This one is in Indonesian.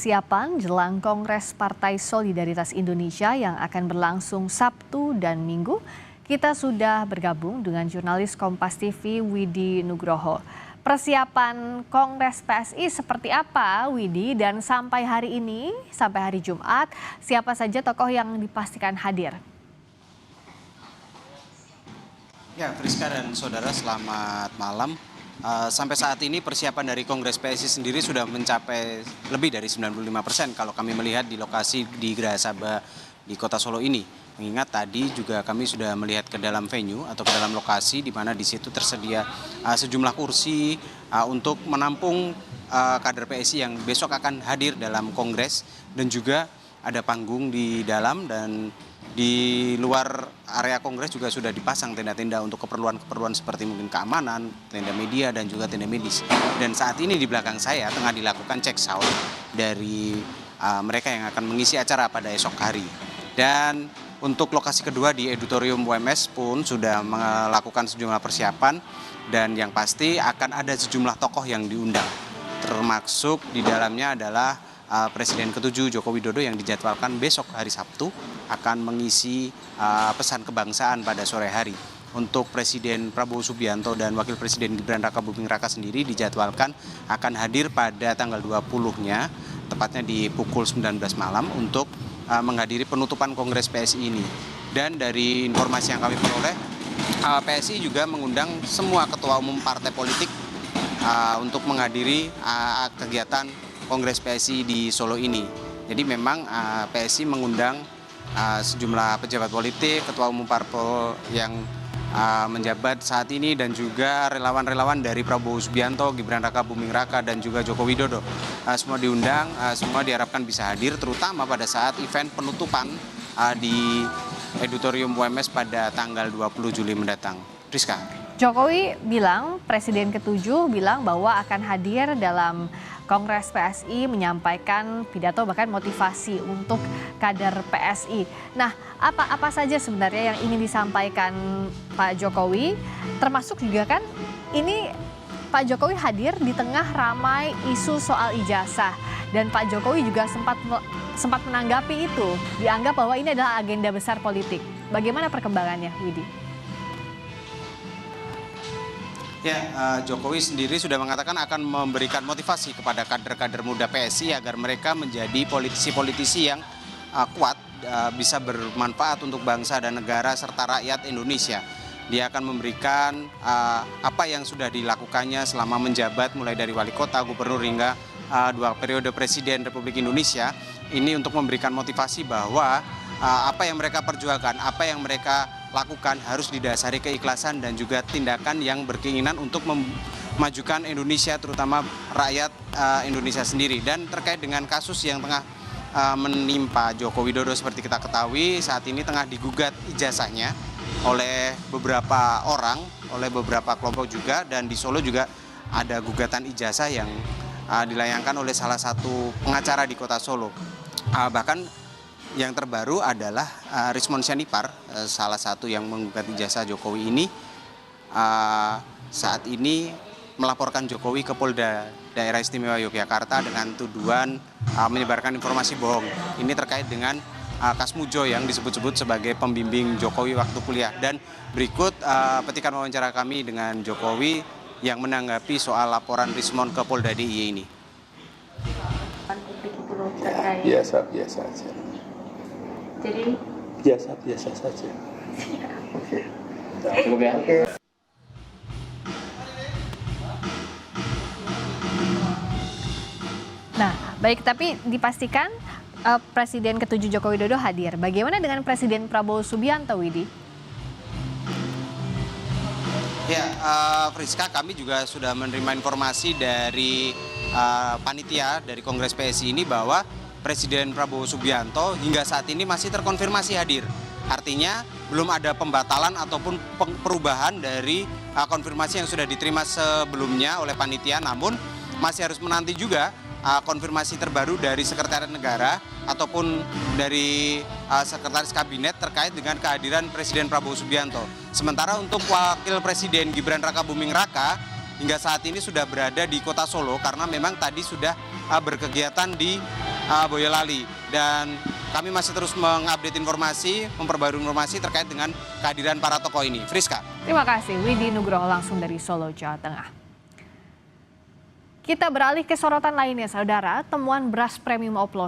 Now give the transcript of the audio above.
persiapan jelang Kongres Partai Solidaritas Indonesia yang akan berlangsung Sabtu dan Minggu, kita sudah bergabung dengan jurnalis Kompas TV Widi Nugroho. Persiapan Kongres PSI seperti apa, Widi? Dan sampai hari ini, sampai hari Jumat, siapa saja tokoh yang dipastikan hadir? Ya, Friska dan saudara, selamat malam. Sampai saat ini persiapan dari Kongres PSI sendiri sudah mencapai lebih dari 95% kalau kami melihat di lokasi di Geraha Sabah di Kota Solo ini. Mengingat tadi juga kami sudah melihat ke dalam venue atau ke dalam lokasi di mana di situ tersedia sejumlah kursi untuk menampung kader PSI yang besok akan hadir dalam Kongres, dan juga ada panggung di dalam, dan di luar area Kongres juga sudah dipasang tenda-tenda untuk keperluan-keperluan seperti mungkin keamanan, tenda media, dan juga tenda medis. Dan saat ini di belakang saya tengah dilakukan cek sound dari mereka yang akan mengisi acara pada esok hari. Dan untuk lokasi kedua di Auditorium UMS pun sudah melakukan sejumlah persiapan, dan yang pasti akan ada sejumlah tokoh yang diundang. Termasuk di dalamnya adalah Presiden ke-7 Joko Widodo yang dijadwalkan besok hari Sabtu akan mengisi pesan kebangsaan pada sore hari. Untuk Presiden Prabowo Subianto dan Wakil Presiden Gibran Rakabuming Raka sendiri dijadwalkan akan hadir pada tanggal 20-nya, tepatnya di pukul 19 malam untuk menghadiri penutupan Kongres PSI ini. Dan dari informasi yang kami peroleh, PSI juga mengundang semua ketua umum partai politik untuk menghadiri kegiatan Kongres PSI di Solo ini. Jadi memang PSI mengundang sejumlah pejabat politik, ketua umum parpol yang menjabat saat ini, dan juga relawan-relawan dari Prabowo Subianto, Gibran Rakabuming Raka, dan juga Joko Widodo. Semua diundang, semua diharapkan bisa hadir, terutama pada saat event penutupan di Auditorium UMS pada tanggal 20 Juli mendatang. Rizka. Jokowi bilang, Presiden ke-7 bilang bahwa akan hadir dalam Kongres PSI, menyampaikan pidato bahkan motivasi untuk kader PSI. Nah, apa saja sebenarnya yang ingin disampaikan Pak Jokowi? Termasuk juga kan ini Pak Jokowi hadir di tengah ramai isu soal ijazah, dan Pak Jokowi juga sempat menanggapi itu, dianggap bahwa ini adalah agenda besar politik. Bagaimana perkembangannya, Widi? Ya, Jokowi sendiri sudah mengatakan akan memberikan motivasi kepada kader-kader muda PSI agar mereka menjadi politisi-politisi yang kuat, bisa bermanfaat untuk bangsa dan negara serta rakyat Indonesia. Dia akan memberikan apa yang sudah dilakukannya selama menjabat, mulai dari wali kota, gubernur, hingga 2 periode Presiden Republik Indonesia. Ini untuk memberikan motivasi bahwa apa yang mereka perjuangkan, apa yang mereka lakukan harus didasari keikhlasan dan juga tindakan yang berkeinginan untuk memajukan Indonesia, terutama rakyat Indonesia sendiri. Dan terkait dengan kasus yang tengah menimpa Joko Widodo, seperti kita ketahui saat ini tengah digugat ijazahnya oleh beberapa orang, oleh beberapa kelompok juga, dan di Solo juga ada gugatan ijazah yang dilayangkan oleh salah satu pengacara di Kota Solo. Bahkan yang terbaru adalah Rismon Sianipar, salah satu yang menggugat ijazah Jokowi ini, saat ini melaporkan Jokowi ke Polda Daerah Istimewa Yogyakarta dengan tuduhan menyebarkan informasi bohong. Ini terkait dengan Kasmujo yang disebut-sebut sebagai pembimbing Jokowi waktu kuliah. Dan berikut petikan wawancara kami dengan Jokowi yang menanggapi soal laporan Rismon ke Polda DIY ini. Ya, biasa aja. Jadi biasa saja. Oke. Nah, baik, tapi dipastikan Presiden ke-7 Joko Widodo hadir. Bagaimana dengan Presiden Prabowo Subianto, Widi? Ya, Friska, kami juga sudah menerima informasi dari panitia dari Kongres PSI ini bahwa Presiden Prabowo Subianto hingga saat ini masih terkonfirmasi hadir. Artinya belum ada pembatalan ataupun perubahan dari konfirmasi yang sudah diterima sebelumnya oleh panitia, namun masih harus menanti juga konfirmasi terbaru dari Sekretariat Negara ataupun dari Sekretaris Kabinet terkait dengan kehadiran Presiden Prabowo Subianto. Sementara untuk Wakil Presiden Gibran Rakabuming Raka hingga saat ini sudah berada di Kota Solo karena memang tadi sudah berkegiatan di Boyolali. Dan kami masih terus mengupdate informasi, memperbarui informasi terkait dengan kehadiran para tokoh ini. Friska. Terima kasih Widi Nugroho langsung dari Solo, Jawa Tengah. Kita beralih ke sorotan lainnya, saudara. Temuan beras premium oplosan